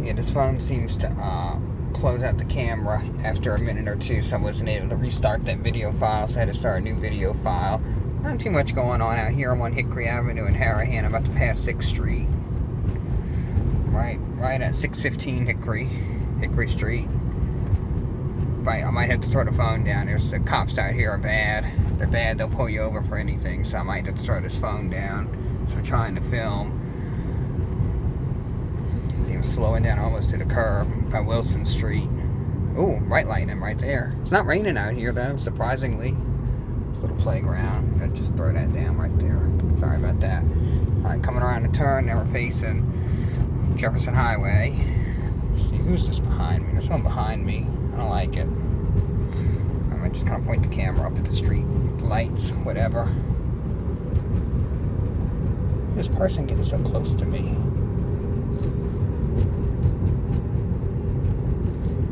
Yeah, this phone seems to close out the camera after a minute or two, so I wasn't able to restart that video file, so I had to start a new video file. Not too much going on out here. I'm on Hickory Avenue in Harahan. I'm about to pass 6th Street. Right at 615 Hickory Street. Right, I might have to throw the phone down. The cops out here are bad. They're bad. They'll pull you over for anything, so I might have to throw this phone down. So I'm trying to film. See, I'm slowing down almost to the curb by Wilson Street. Ooh, bright lightning right there. It's not raining out here though, surprisingly. This little playground. I'll just throw that down right there. Sorry about that. Alright, coming around the turn, now we're facing Jefferson Highway. Let's see, who's this behind me? There's someone behind me. I don't like it. I'm gonna just kind of point the camera up at the street, the lights, whatever. This person getting so close to me.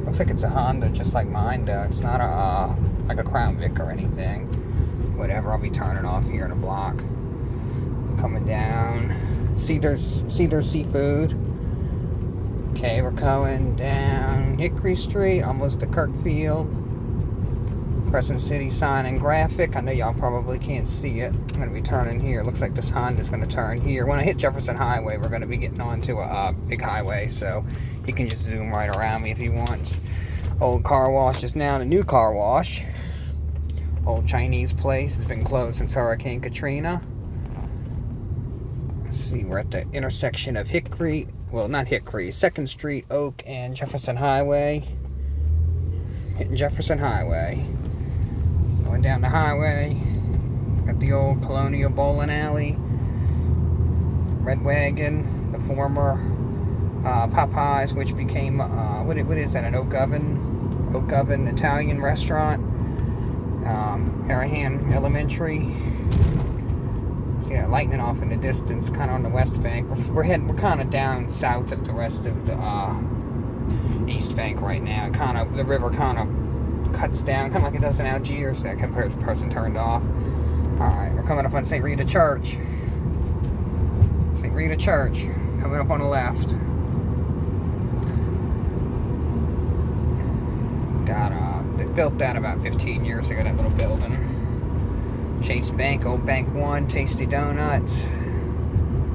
Looks like it's a Honda, just like mine though. It's not like a Crown Vic or anything. Whatever, I'll be turning off here in a block. Coming down. See there's Seafood. Okay, we're going down Hickory Street, almost to Kirkfield. Crescent City sign and graphic. I know y'all probably can't see it. I'm going to be turning here. Looks like this Honda's going to turn here. When I hit Jefferson Highway, we're going to be getting onto a big highway, so he can just zoom right around me if he wants. Old car wash just now, the new car wash. Old Chinese place. It's been closed since Hurricane Katrina. Let's see, we're at the intersection of Hickory, well, not Hickory, 2nd Street, Oak, and Jefferson Highway. Hitting Jefferson Highway. Going down the highway. Got the old Colonial Bowling Alley. Red Wagon, the former Popeyes, which became, what is that, an Oak Oven Italian restaurant. Harahan Elementary. See that lightning off in the distance, kind of on the west bank. We're kind of down south of the rest of the east bank right now. The river kind of cuts down, kind of like it does in Algiers. That person turned off. All right, we're coming up on St. Rita Church. St. Rita Church, coming up on the left. They built that about 15 years ago, that little building. Chase Bank, Old Bank 1, Tasty Donuts.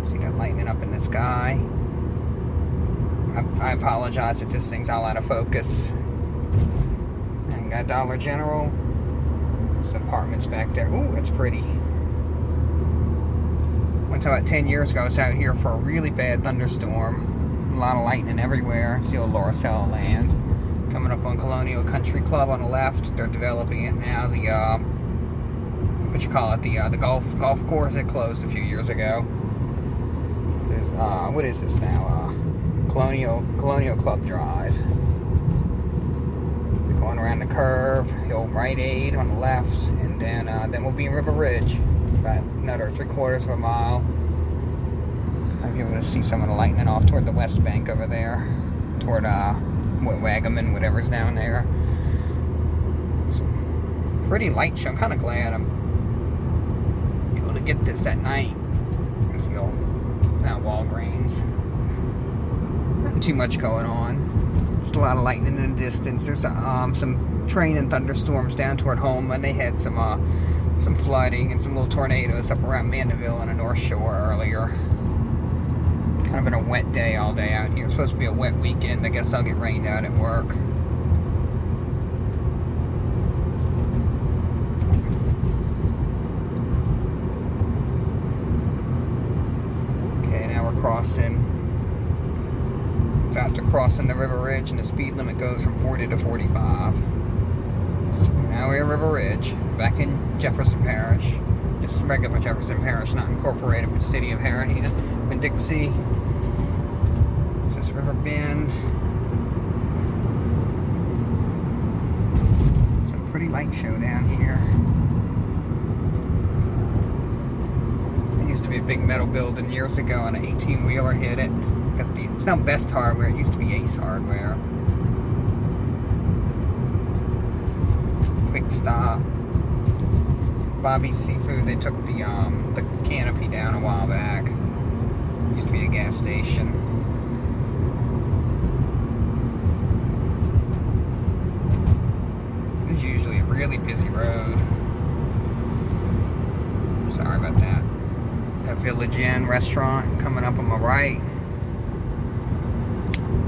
See that lightning up in the sky. I apologize if this thing's all out of focus. And got Dollar General. Some apartments back there. Ooh, that's pretty. One time about 10 years ago, I was out here for a really bad thunderstorm. A lot of lightning everywhere. It's the old Laurel land. Coming up on Colonial Country Club on the left. They're developing it now. The the golf course that closed a few years ago. This is, what is this now? Colonial Club Drive. Going around the curve, the old Rite Aid on the left, and then we'll be in River Ridge, about another 3/4 of a mile. I'll be able to see some of the lightning off toward the west bank over there, toward Wagaman, whatever's down there. Some pretty light show. I'm kind of glad I'm able to get this at night. There's the old Walgreens. Not too much going on. Just a lot of lightning in the distance. There's some train and thunderstorms down toward home, and they had some flooding and some little tornadoes up around Mandeville on the North Shore earlier. Kind of been a wet day all day out here. It's supposed to be a wet weekend. I guess I'll get rained out at work. Okay, now we're about to cross in the River Ridge, and the speed limit goes from 40 to 45. So now we're at River Ridge, back in Jefferson Parish. Just regular Jefferson Parish, not incorporated with the city of Harahan and Dixie. This is River Bend. Some pretty light show down here. It used to be a big metal building years ago, and an 18-wheeler hit it. It's now Best Hardware. It used to be Ace Hardware. Quick Stop. Bobby's Seafood. They took the canopy down a while back. Used to be a gas station. Village Inn restaurant coming up on my right.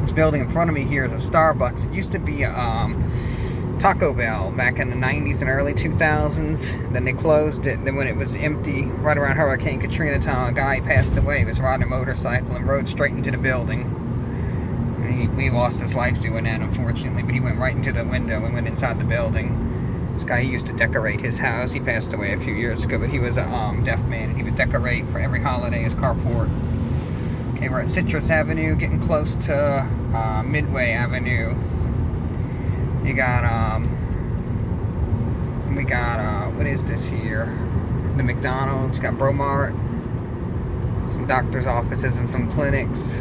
This building in front of me here is a Starbucks. It used to be a Taco Bell back in the 90s and early 2000s. Then they closed it. Then when it was empty, right around Hurricane Katrina time, a guy passed away. He was riding a motorcycle and rode straight into the building. And he lost his life doing that, unfortunately. But he went right into the window and went inside the building. This guy used to decorate his house. He passed away a few years ago, but he was a deaf man, and he would decorate for every holiday his carport. Okay, we're at Citrus Avenue, getting close to Midway Avenue. You got, what is this here? The McDonald's, got Bromart, some doctor's offices and some clinics.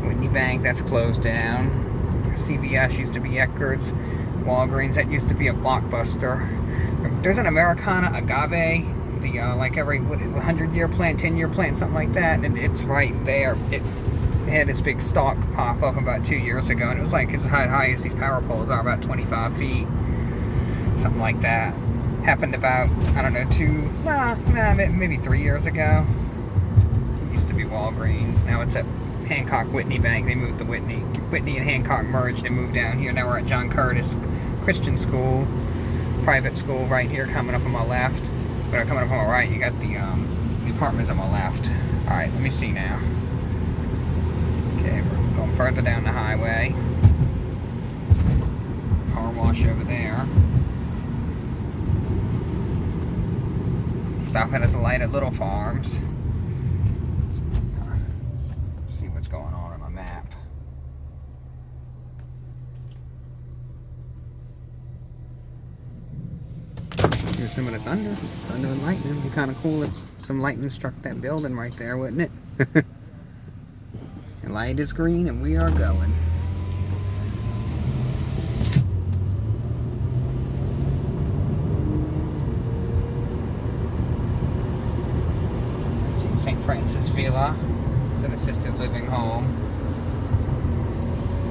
Whitney Bank, that's closed down. CVS used to be Eckerd's. Walgreens, that used to be a Blockbuster. There's an Americana Agave, the like every 100-year plant, 10-year plant, something like that, and it's right there. It had its big stalk pop up about 2 years ago, and it was like as high as these power poles are, about 25 feet, something like that. Happened about, I don't know, maybe 3 years ago. It used to be Walgreens. Now it's at Hancock Whitney Bank. They moved the Whitney and Hancock merged and moved down here. Now we're at John Curtis Christian School, private school right here coming up on my left. But coming up on my right, you got the apartments on my left. Alright, let me see now. Okay, we're going further down the highway. Car wash over there. Stopping at the light at Little Farms. See what's going on my map. Here's some of the thunder and lightning. It'd be kind of cool if some lightning struck that building right there, wouldn't it? The light is green and we are going. St. Francis Villa. It's an assisted living home.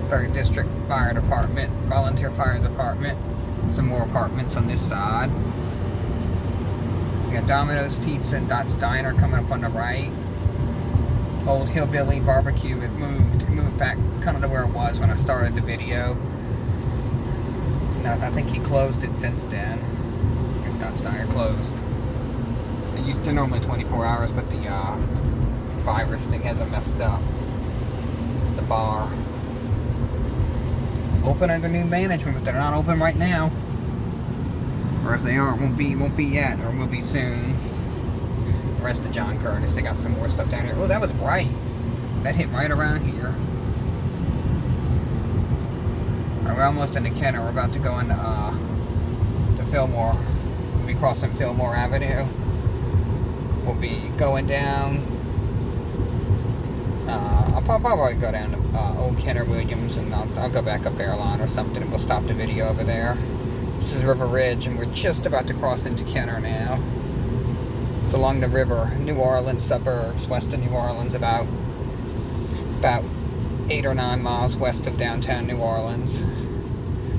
3rd District Fire Department, Volunteer Fire Department. Some more apartments on this side. We got Domino's Pizza and Dot's Diner coming up on the right. Old Hillbilly Barbecue. It moved back kind of to where it was when I started the video. And I think he closed it since then. Here's Dot's Diner closed. It used to normally 24 hours, but the virus thing hasn't messed up. The bar. Open under new management, but they're not open right now. Or if they are, it won't be yet, or will be soon. The rest of John Curtis, they got some more stuff down here. Oh, that was bright. That hit right around here. Alright, we're almost into Kenner. We're about to go into to Fillmore. We'll be crossing Fillmore Avenue. We'll be going down. I'll probably go down to Old Kenner Williams, and I'll go back up Airline or something, and we'll stop the video over there. This is River Ridge, and we're just about to cross into Kenner now. It's along the river, New Orleans suburbs, west of New Orleans, about 8 or 9 miles west of downtown New Orleans.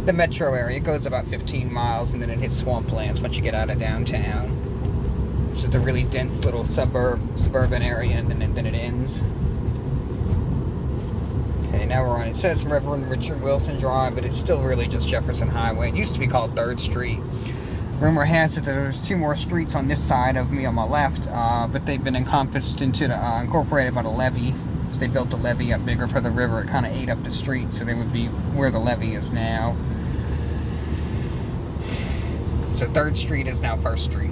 The metro area goes about 15 miles, and then it hits swamplands once you get out of downtown. It's just a really dense little suburban area, and then it ends. Okay, now we're on, it says Reverend Richard Wilson Drive, but it's still really just Jefferson Highway. It used to be called 3rd Street. Rumor has it that there's 2 more streets on this side of me on my left, but they've been encompassed into the, incorporated by the levee. So they built the levee up bigger for the river. It kind of ate up the street, so they would be where the levee is now. So 3rd Street is now 1st Street.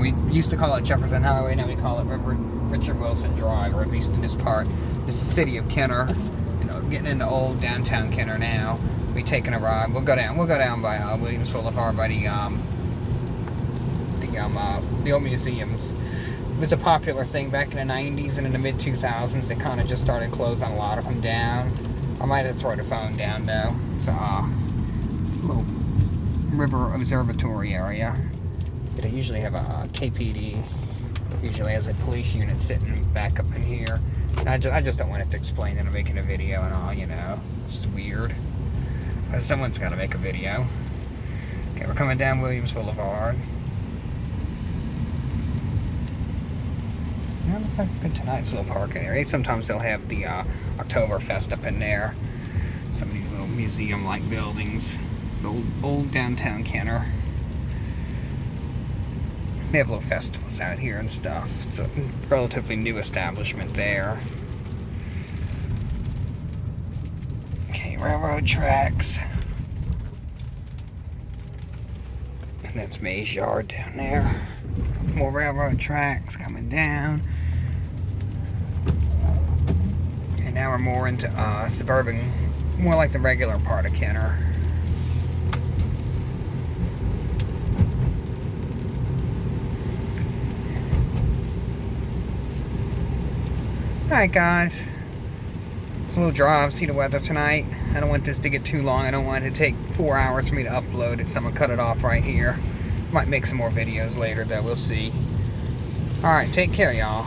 We used to call it Jefferson Highway, now we call it Reverend Richard Wilson Drive, or at least in this part. This is the city of Kenner. Getting into old downtown Kenner now. We'll be taking a ride. We'll go down by Williams Boulevard by the old museums. It was a popular thing back in the 90s and in the mid 2000s. They kind of just started closing a lot of them down. I might have thrown the phone down though. It's a little river observatory area. They usually have a KPD. Usually has a police unit sitting back up in here. I just don't want it to explain that I'm making a video and all, you know. It's weird. But someone's got to make a video. Okay, we're coming down Williams Boulevard. Yeah, looks like good tonight's little parking area. Sometimes they'll have the Oktoberfest up in there. Some of these little museum-like buildings. It's old downtown Kenner. They have little festivals out here and stuff. It's a relatively new establishment there. Okay, railroad tracks. And that's Mays Yard down there. More railroad tracks coming down. And now we're more into suburban, more like the regular part of Kenner. Alright guys, a little drive, see the weather tonight. I don't want this to get too long. I don't want it to take 4 hours for me to upload it, so I'm going to cut it off right here. Might make some more videos later though, we'll see. Alright, take care y'all.